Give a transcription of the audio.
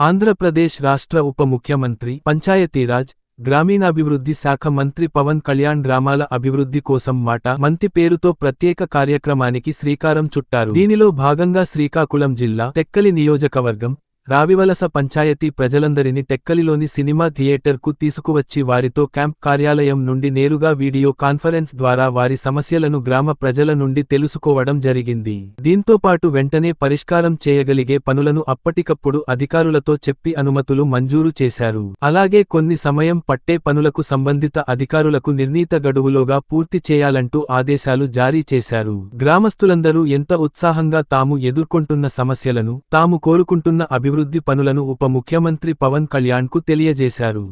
ఆంధ్రప్రదేశ్ రాష్ట్ర ఉప ముఖ్యమంత్రి పంచాయతీరాజ్ గ్రామీణాభివృద్ధి శాఖ మంత్రి పవన్ కళ్యాణ్ గ్రామాల అభివృద్ధి కోసం మాట మంతి పేరుతో ప్రత్యేక కార్యక్రమానికి శ్రీకారం చుట్టారు. దీనిలో భాగంగా శ్రీకాకుళం జిల్లా టెక్కలి నియోజకవర్గం రావివలస పంచాయతీ ప్రజలందరినీ టెక్కలిలోని సినిమా థియేటర్కు తీసుకువచ్చి వారితో క్యాంప్ కార్యాలయం నుండి నేరుగా వీడియో కాన్ఫరెన్స్ ద్వారా వారి సమస్యలను గ్రామ ప్రజల నుండి తెలుసుకోవడం జరిగింది. దీంతోపాటు వెంటనే పరిష్కారం చేయగలిగే పనులను అప్పటికప్పుడు అధికారులతో చెప్పి అనుమతులు మంజూరు చేశారు. అలాగే కొన్ని సమయం పట్టే పనులకు సంబంధిత అధికారులకు నిర్ణీత గడువులోగా పూర్తి చేయాలంటూ ఆదేశాలు జారీ చేశారు. గ్రామస్తులందరూ ఎంత ఉత్సాహంగా తాము ఎదుర్కొంటున్న సమస్యలను, తాము కోరుకుంటున్న అభివృద్ధి పనులను ఉప ముఖ్యమంత్రి పవన్ కళ్యాణ్కు తెలియజేశారు.